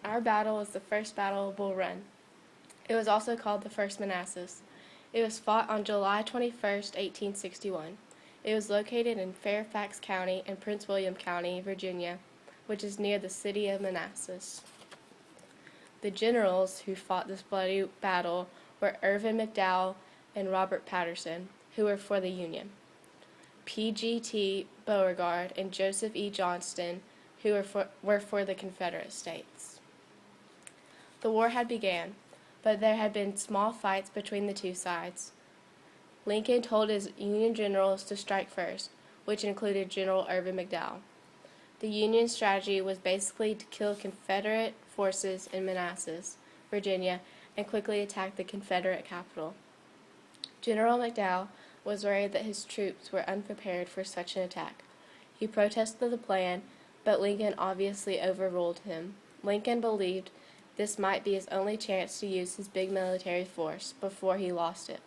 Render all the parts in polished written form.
Our battle was the first Battle of Bull Run. It was also called the First Manassas. It was fought on July 21, 1861. It was located in Fairfax County and Prince William County, Virginia, which is near the city of Manassas. The generals who fought this bloody battle were Irvin McDowell and Robert Patterson, who were for the Union, P.G.T. Beauregard and Joseph E. Johnston, who were for the Confederate States. The war had begun, but there had been small fights between the two sides. Lincoln told his Union generals to strike first, which included General Irvin McDowell. The Union strategy was basically to kill Confederate forces in Manassas, Virginia, and quickly attack the Confederate capital. General McDowell was worried that his troops were unprepared for such an attack. He protested the plan, but Lincoln obviously overruled him. Lincoln believed this might be his only chance to use his big military force before he lost it.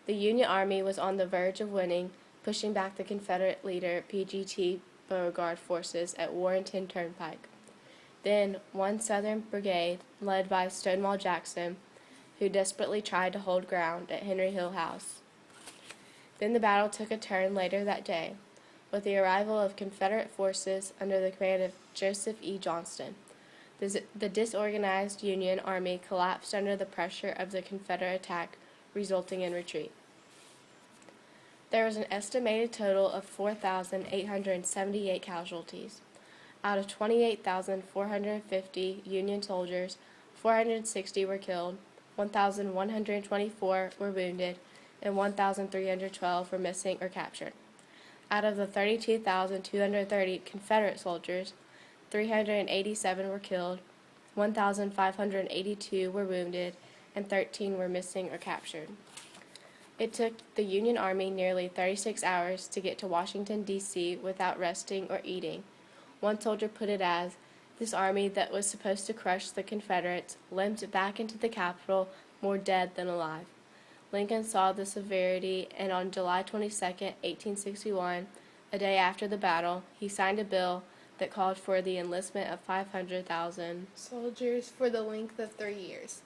The Union Army was on the verge of winning, pushing back the Confederate leader P.G.T. Beauregard forces at Warrenton Turnpike. Then, one Southern brigade, led by Stonewall Jackson, who desperately tried to hold ground at Henry Hill House. Then the battle took a turn later that day, with the arrival of Confederate forces under the command of Joseph E. Johnston. The disorganized Union Army collapsed under the pressure of the Confederate attack, resulting in retreat. There was an estimated total of 4,878 casualties. Out of 28,450 Union soldiers, 460 were killed, 1,124 were wounded, and 1,312 were missing or captured. Out of the 32,230 Confederate soldiers, 387 were killed, 1,582 were wounded, and 13 were missing or captured. It took the Union Army nearly 36 hours to get to Washington, D.C. without resting or eating. One soldier put it as, "This army that was supposed to crush the Confederates limped back into the Capitol more dead than alive." Lincoln saw the severity, and on July 22, 1861, a day after the battle, he signed a bill that called for the enlistment of 500,000 soldiers for the length of 3 years.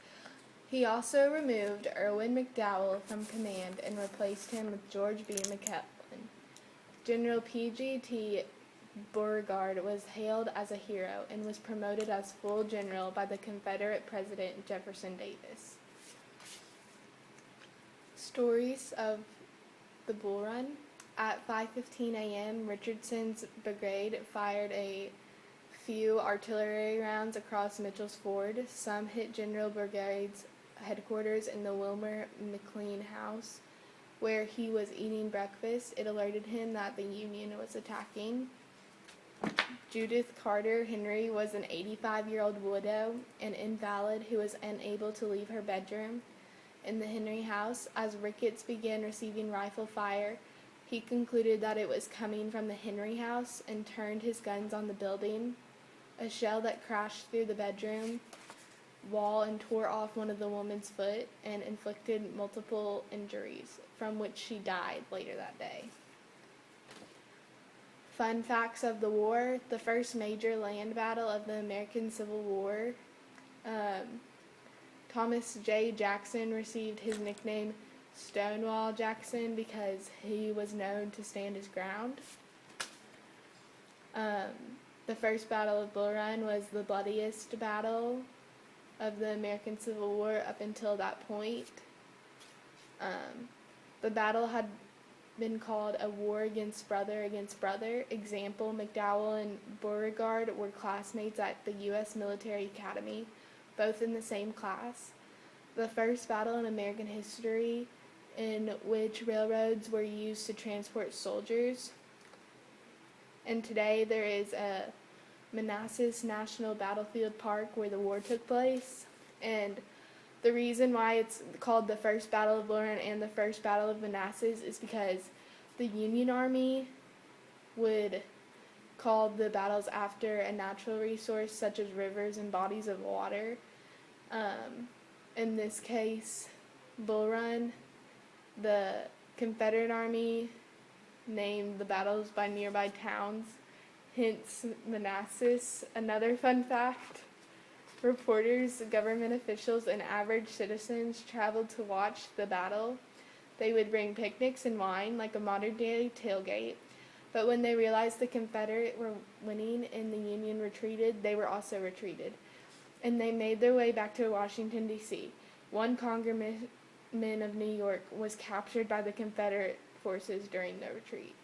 He also removed Irvin McDowell from command and replaced him with George B. McClellan. General P.G.T. Beauregard was hailed as a hero and was promoted as full general by the Confederate President Jefferson Davis. Stories of the Bull Run. At 5:15 a.m., Richardson's brigade fired a few artillery rounds across Mitchell's Ford. Some hit General Brigade's headquarters in the Wilmer McLean house, where he was eating breakfast. It alerted him that the Union was attacking. Judith Carter Henry was an 85-year-old widow, an invalid who was unable to leave her bedroom in the Henry house. As Ricketts began receiving rifle fire, he concluded that it was coming from the Henry house and turned his guns on the building. A shell that crashed through the bedroom wall and tore off one of the woman's foot and inflicted multiple injuries, from which she died later that day. Fun facts of the war. The first major land battle of the American Civil War. Thomas J. Jackson received his nickname Stonewall Jackson because he was known to stand his ground. The first Battle of Bull Run was the bloodiest battle of the American Civil War up until that point. The battle had been called a war against brother. Example, McDowell and Beauregard were classmates at the U.S. Military Academy, both in the same class. The first battle in American history in which railroads were used to transport soldiers. And today there is a Manassas National Battlefield Park where the war took place. And the reason why it's called the First Battle of Bull Run and the First Battle of Manassas is because the Union Army would call the battles after a natural resource such as rivers and bodies of water. In this case, Bull Run, the Confederate Army named the battles by nearby towns, hence Manassas. Another fun fact, Reporters, government officials, and average citizens traveled to watch the battle. They would bring picnics and wine, like a modern day tailgate. But when they realized the Confederate were winning and the Union retreated, they were also retreated. And they made their way back to Washington, D.C. One congressman of New York was captured by the Confederate forces during the retreat.